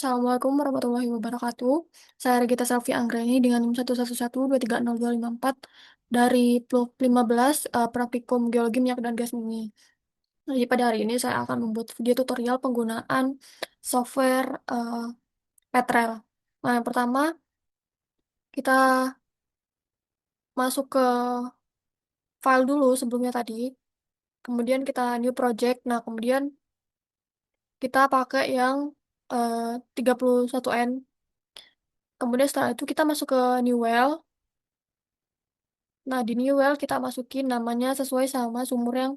Assalamualaikum warahmatullahi wabarakatuh. Saya Regita Selvi Anggreni dengan NIM 111236054 dari Pluk 15 Praktikum Geologi Minyak dan Gas Bumi. Jadi pada hari ini saya akan membuat video tutorial penggunaan software Petrel. Nah, yang pertama kita masuk ke file dulu sebelumnya tadi. Kemudian kita new project. Nah, kemudian kita pakai yang 31N. Kemudian setelah itu kita masuk ke new well. Nah, di new well kita masukin namanya sesuai sama sumur yang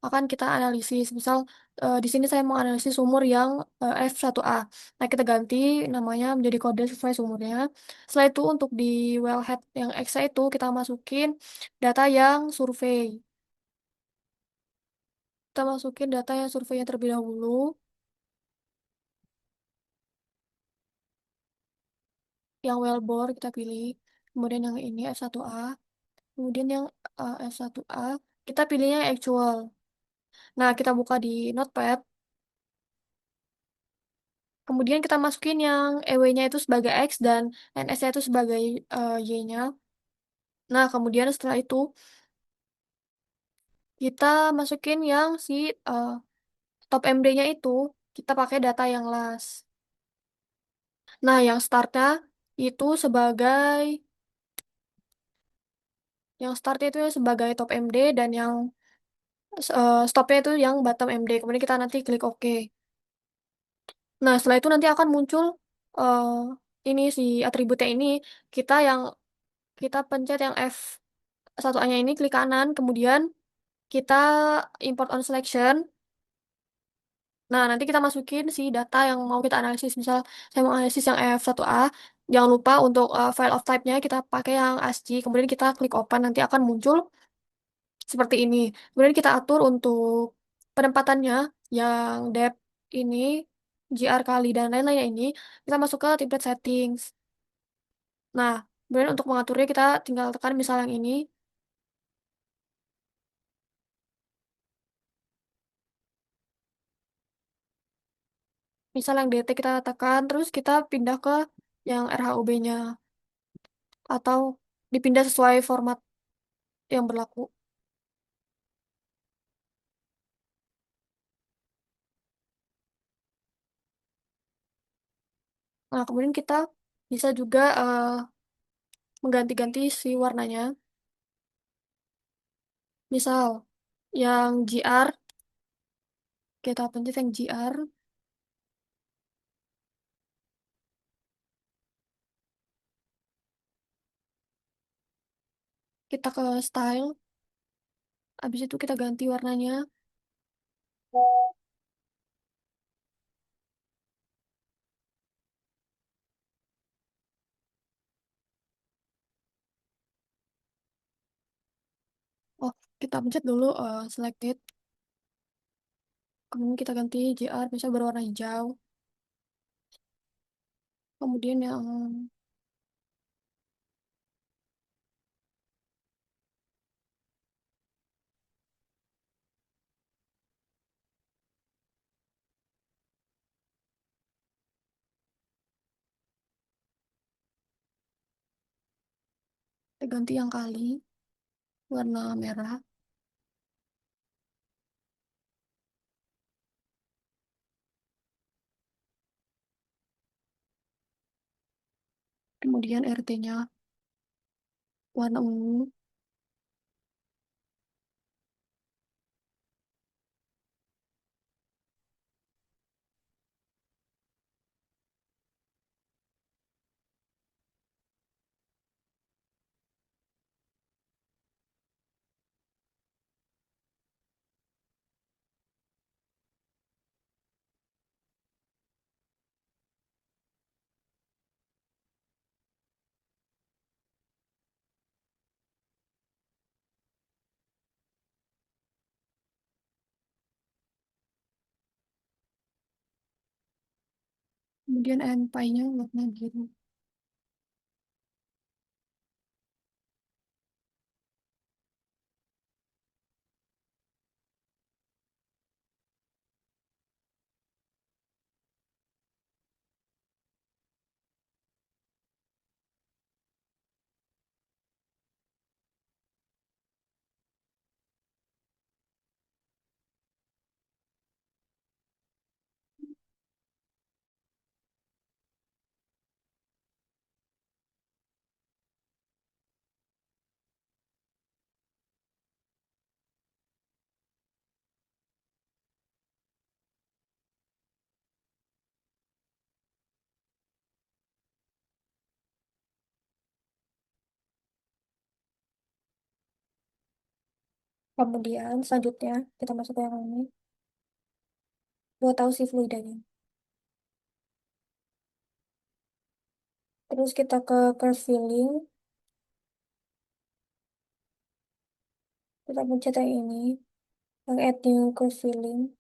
akan kita analisis. Misal di sini saya mau analisis sumur yang F1A. Nah, kita ganti namanya menjadi kode sesuai sumurnya. Setelah itu untuk di wellhead yang X itu kita masukin data yang survei. Kita masukin data yang surveinya terlebih dahulu. Yang wellbore kita pilih. Kemudian yang ini F1A. Kemudian yang F1A kita pilihnya yang actual. Nah, kita buka di Notepad. Kemudian kita masukin yang EW-nya itu sebagai X dan NS-nya itu sebagai Y-nya. Nah, kemudian setelah itu kita masukin yang si eh, top MD-nya itu kita pakai data yang last. Nah, yang start-nya itu sebagai itu sebagai top MD dan yang stop-nya itu yang bottom MD. Kemudian kita nanti klik OK. Nah, setelah itu nanti akan muncul eh, ini si atributnya ini yang kita pencet yang F1A-nya ini klik kanan, kemudian kita import on selection. Nah, nanti kita masukin si data yang mau kita analisis. Misal saya mau analisis yang F1A, jangan lupa untuk file of type-nya kita pakai yang ASCII. Kemudian kita klik open, nanti akan muncul seperti ini. Kemudian kita atur untuk penempatannya yang depth ini, GR kali dan lain-lainnya ini, kita masuk ke template settings. Nah, kemudian untuk mengaturnya kita tinggal tekan misal yang ini. Misal yang DT kita tekan, terus kita pindah ke yang RHUB-nya. Atau dipindah sesuai format yang berlaku. Nah, kemudian kita bisa juga mengganti-ganti si warnanya. Misal, yang GR, kita pencet yang GR, kita ke style, habis itu kita ganti warnanya. Oh, kita pencet dulu selected, kemudian kita ganti GR, misalnya berwarna hijau. Kemudian yang kita ganti yang kali, warna merah. Kemudian RT-nya warna ungu. Kemudian NPy-nya warna biru. Kemudian selanjutnya kita masuk ke yang ini. Buat tahu si fluidanya. Terus kita ke curve filling. Kita pencet yang ini. Yang add new curve filling.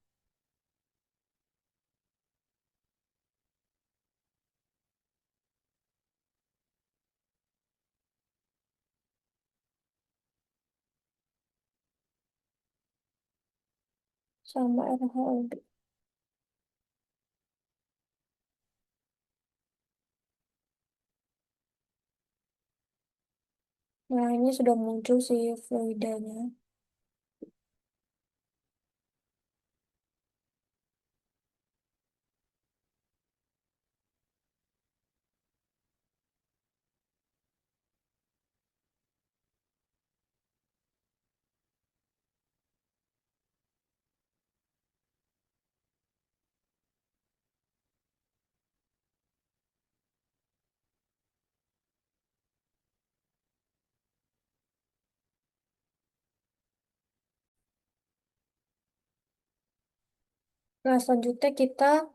Sama RHLB. Nah, ini sudah muncul si fluidanya. Nah, selanjutnya kita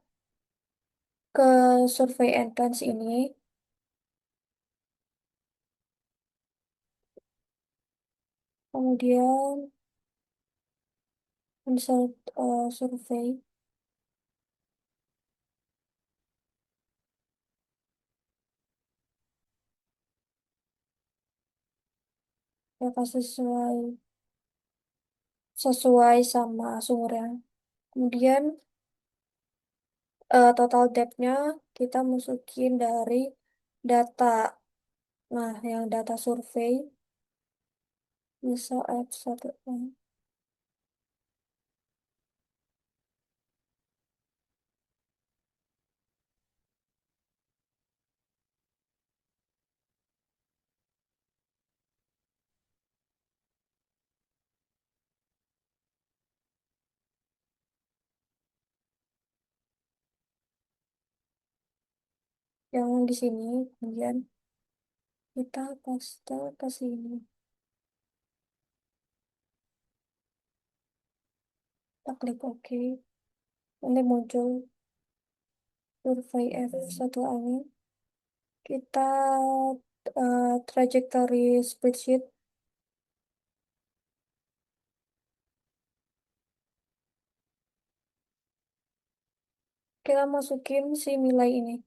ke survei entrance ini. Kemudian insert survei. Ya, kasih sesuai sama sumbernya. Kemudian total depth-nya kita masukin dari data. Nah, yang data survei bisa add satu. Yang di sini. Kemudian kita paste ke sini. Kita klik OK. Nanti muncul survei F1 angin. Kita trajectory spreadsheet. Kita masukin si nilai ini.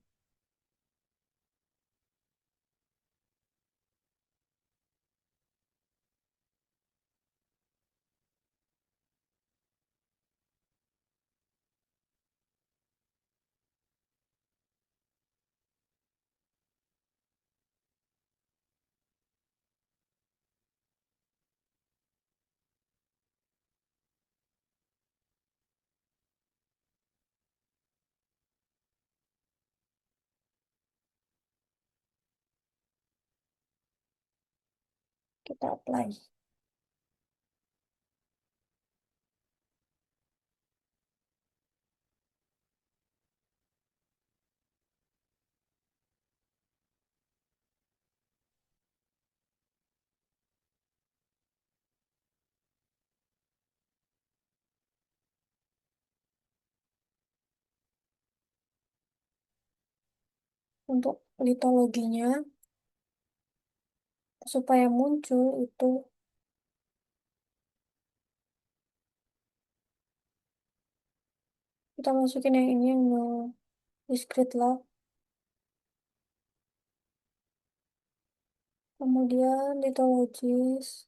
Kita apply. Untuk litologinya, supaya muncul itu kita masukin yang ini yang no discrete log. Kemudian litologis.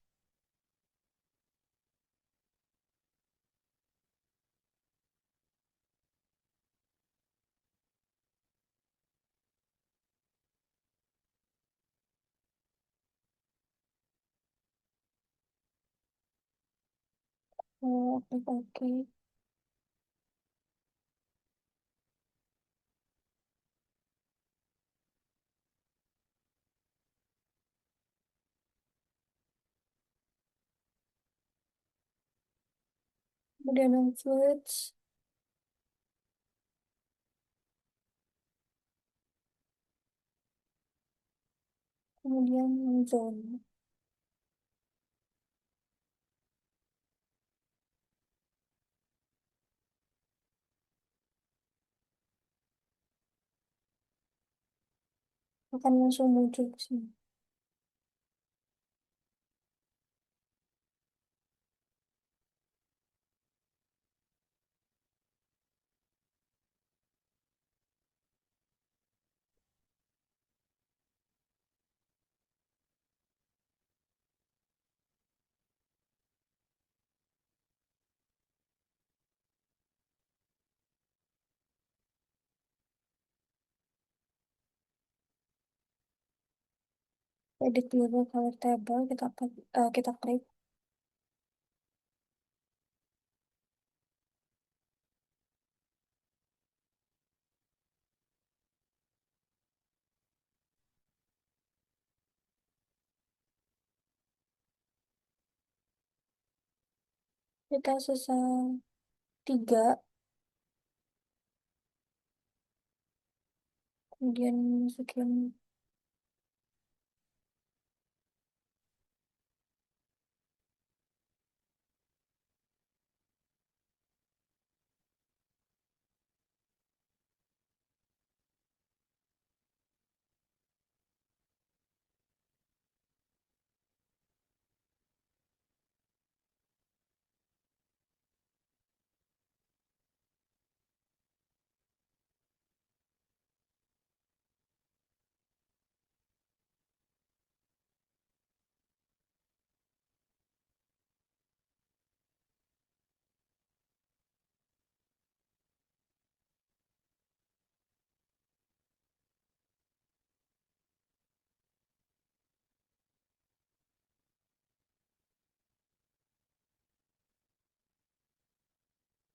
Klik OK. Kemudian yang fluids. Kemudian yang zone. akan langsung muncul ke sini. Edit dulu color table, kita klik. Kita sesal tiga, kemudian masukin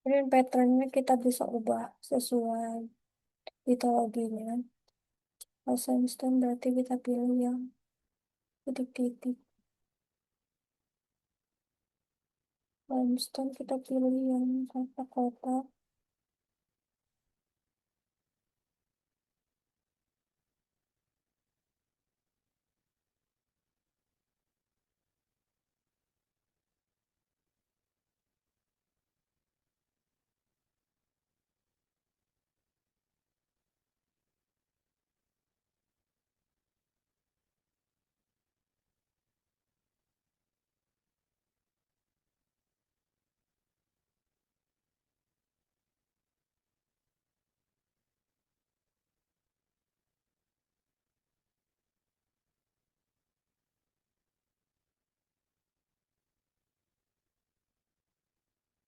kemudian patternnya kita bisa ubah sesuai litologinya. Kalau sandstone berarti kita pilih yang titik-titik. Limestone kita pilih yang kotak-kotak.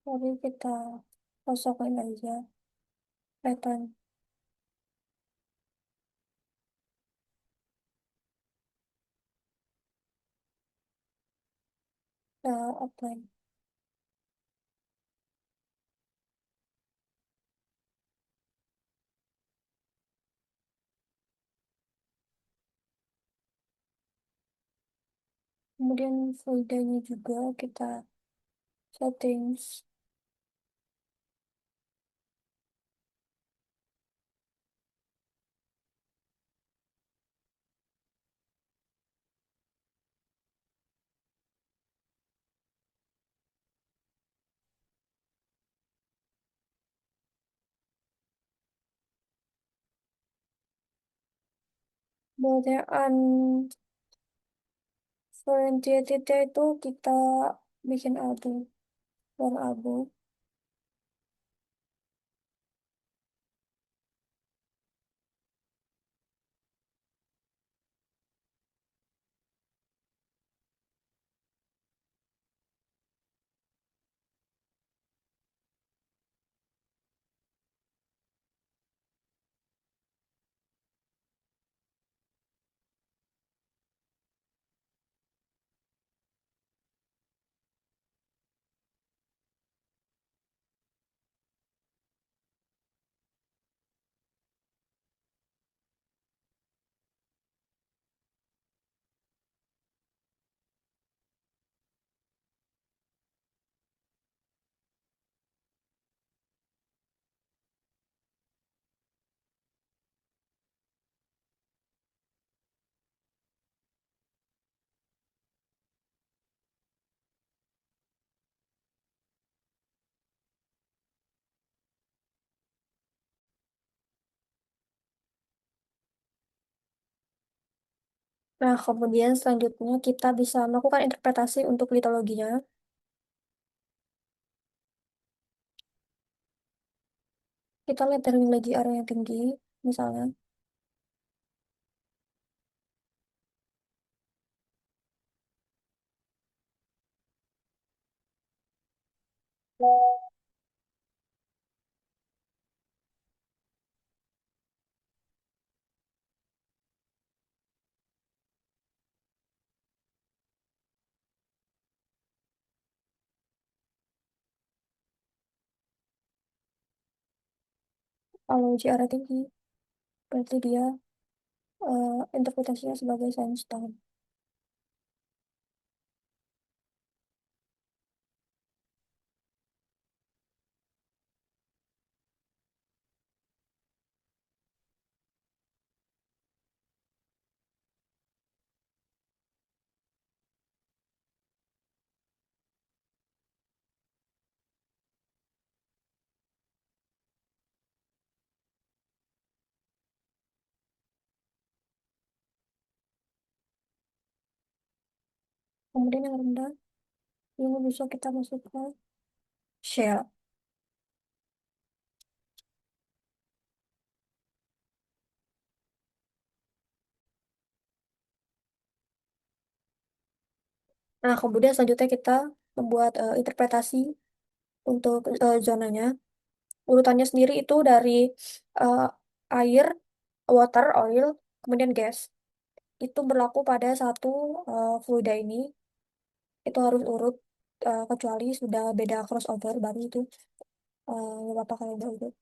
Jadi kita kosongin aja pattern outline. Kemudian foldernya juga kita settings. Kemudian variety itu kita bikin abu, warna abu. Nah, kemudian selanjutnya kita bisa melakukan interpretasi untuk litologinya. Kita lihat dari nilai GR yang tinggi, misalnya. Kalau GR tinggi, berarti dia interpretasinya sebagai sandstone. Kemudian yang rendah, ini bisa kita masukkan shell. Nah, kemudian selanjutnya kita membuat interpretasi untuk zonanya. Urutannya sendiri itu dari eh, air, water, oil, kemudian gas. Itu berlaku pada satu fluida ini. Itu harus urut, kecuali sudah beda crossover, baru itu nggak apa-apa kalau udah urut.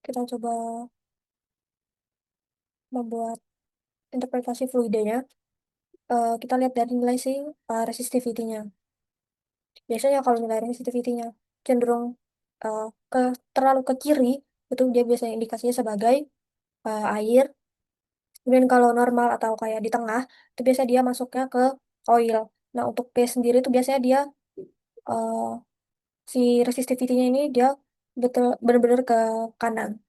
Kita coba membuat interpretasi fluidanya. Kita lihat dari nilai si resistivity-nya. Biasanya kalau nilai resistivity-nya cenderung uh, ke terlalu ke kiri, itu dia biasanya indikasinya sebagai air. Kemudian kalau normal atau kayak di tengah, itu biasanya dia masuknya ke oil. Nah, untuk P sendiri itu biasanya dia uh, si resistivity-nya ini dia betul benar-benar ke kanan.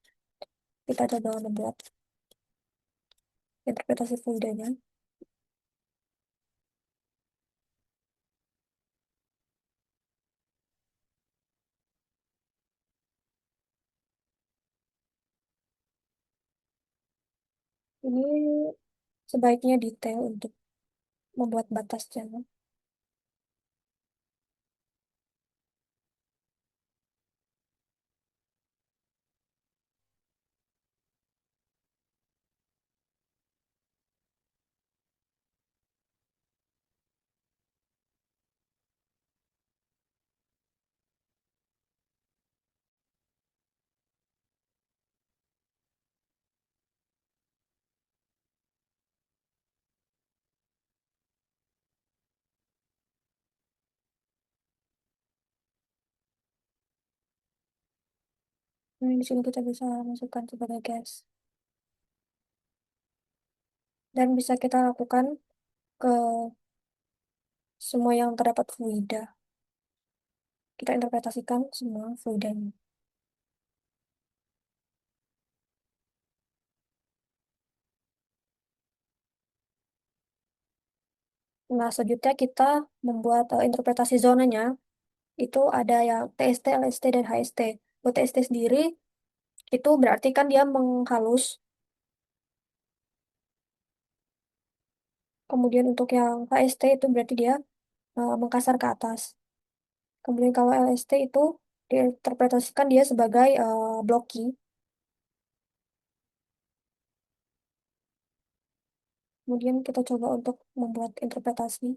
Kita coba membuat interpretasi fluidanya. Ini sebaiknya detail untuk membuat batasnya. Nah, di sini kita bisa masukkan sebagai gas. Dan bisa kita lakukan ke semua yang terdapat fluida. Kita interpretasikan semua fluidanya. Nah, selanjutnya kita membuat interpretasi zonanya. Itu ada yang TST, LST, dan HST. Buat TST sendiri, itu berarti kan dia menghalus. Kemudian untuk yang HST itu berarti dia mengkasar ke atas. Kemudian kalau LST itu diinterpretasikan dia sebagai blocky. Kemudian kita coba untuk membuat interpretasi.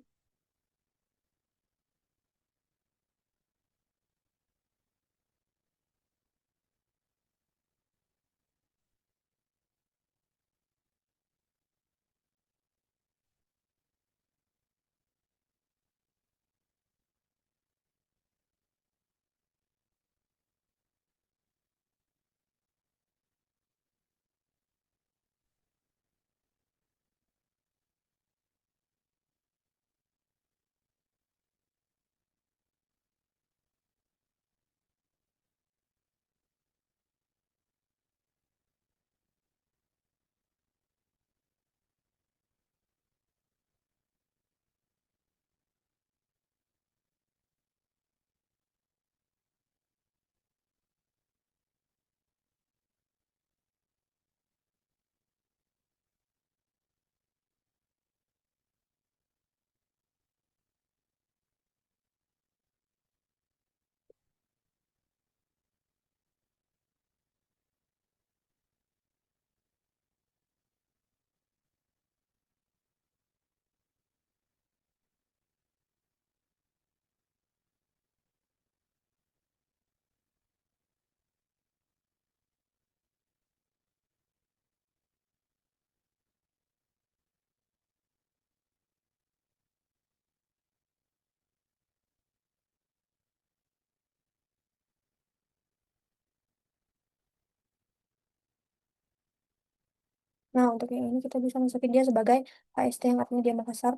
Nah, untuk yang ini kita bisa masukin dia sebagai HST yang artinya dia Makassar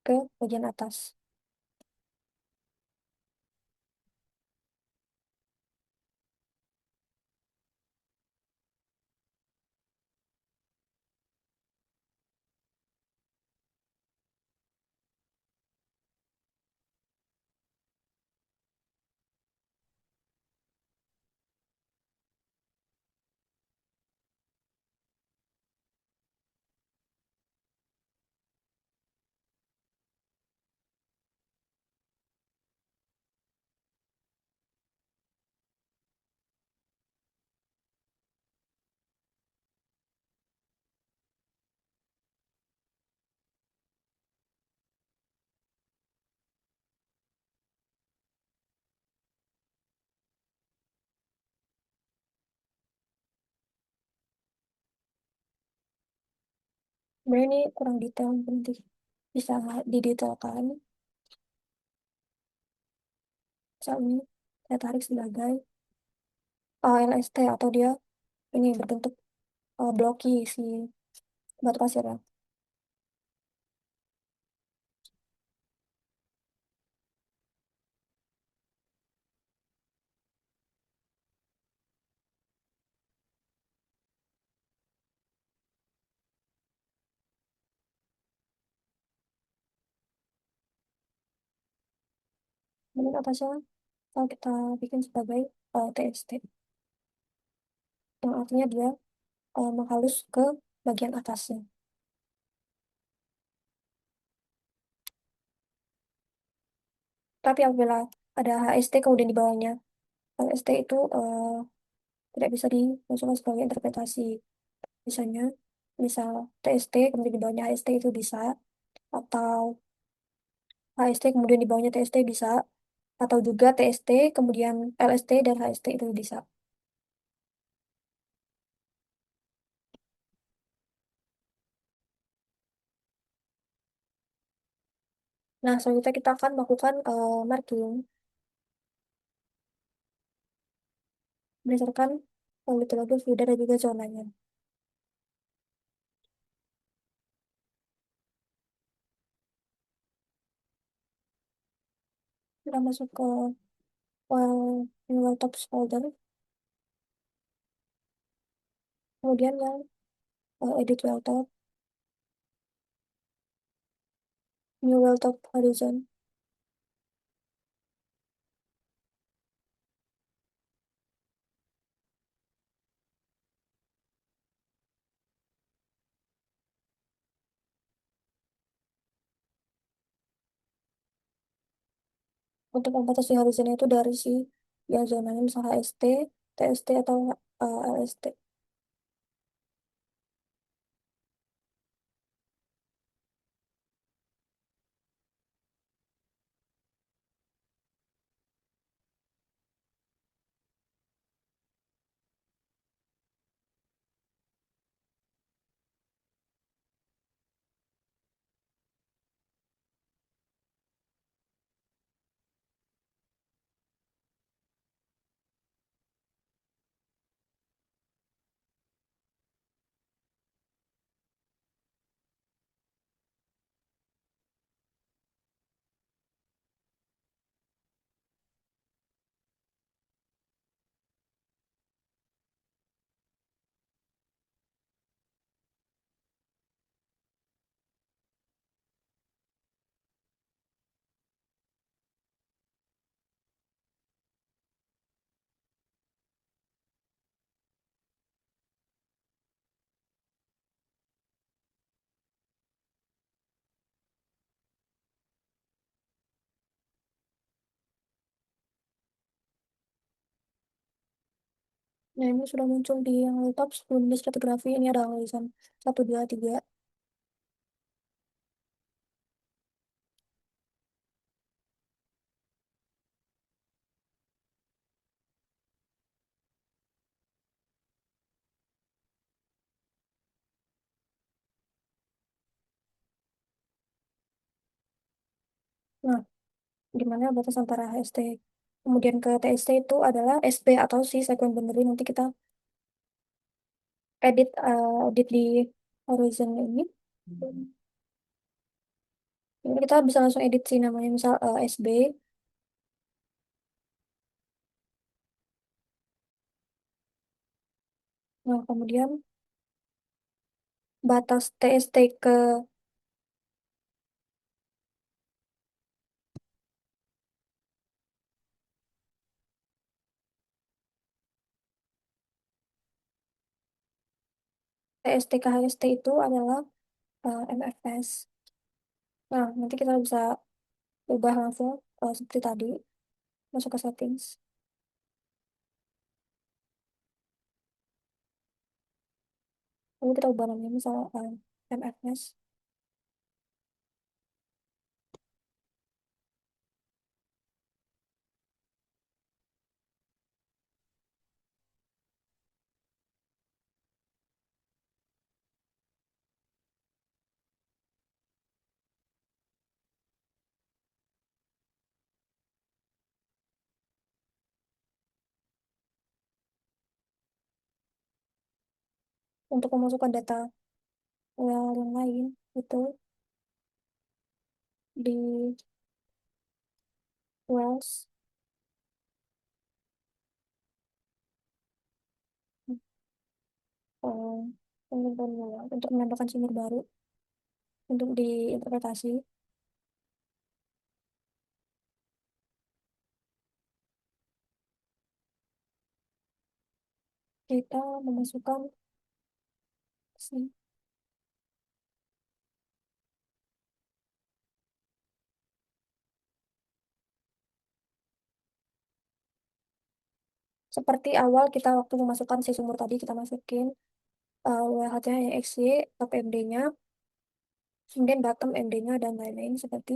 ke bagian atas. Sebenarnya ini kurang detail, nanti bisa didetailkan. Misalnya saya tarik sebagai LST atau dia ini berbentuk blocky si batu pasirnya. Kemudian atasnya kalau kita bikin sebagai TST, yang artinya dia menghalus ke bagian atasnya. Tapi apabila ada HST kemudian di bawahnya, HST itu tidak bisa dimasukkan sebagai interpretasi. Misalnya, misal TST kemudian di bawahnya HST itu bisa, atau HST kemudian di bawahnya TST bisa, atau juga TST kemudian LST dan HST itu bisa. Nah, selanjutnya kita akan melakukan marking berdasarkan metodologi feeder dan juga zonanya. Kita masuk ke manual top folder, kemudian yang edit well top, new well top horizon. Untuk membatasi horizonnya itu dari si ya zonanya misalnya HST, TST atau LST. Nah, ini sudah muncul di yang top sebelum di stratigraphy. Ini ada horizon 1, 2, 3. Nah, di mana batas antara HST kemudian ke TST itu adalah SB atau si segmen boundary. Nanti kita edit di Horizon ini. Ini kita bisa langsung edit sih namanya misal SB. Nah, kemudian batas TST ke TST ke HST itu adalah MFS. Nah, nanti kita bisa ubah langsung seperti tadi, masuk ke settings. Lalu kita ubah namanya misal MFS. Untuk memasukkan data yang lain, itu di Wells. eh, untuk menambahkan sumber baru untuk diinterpretasi, kita memasukkan si- seperti awal kita waktu memasukkan si sumber tadi kita masukin WH-nya yang XY, top MD-nya, kemudian bottom MD-nya dan lain-lain seperti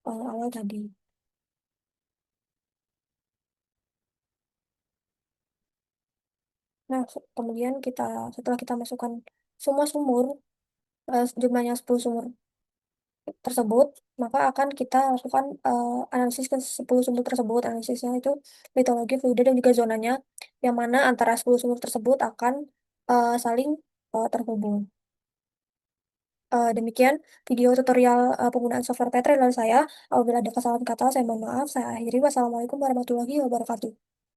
awal tadi. Nah, kemudian setelah kita masukkan semua sumur, jumlahnya 10 sumur tersebut, maka akan kita lakukan analisis ke 10 sumber tersebut. Analisisnya itu litologi, fluida, dan juga zonanya, yang mana antara 10 sumber tersebut akan saling terhubung. Demikian video tutorial penggunaan software Petrel dari saya. Apabila ada kesalahan kata, saya mohon maaf. Saya akhiri. Wassalamualaikum warahmatullahi wabarakatuh.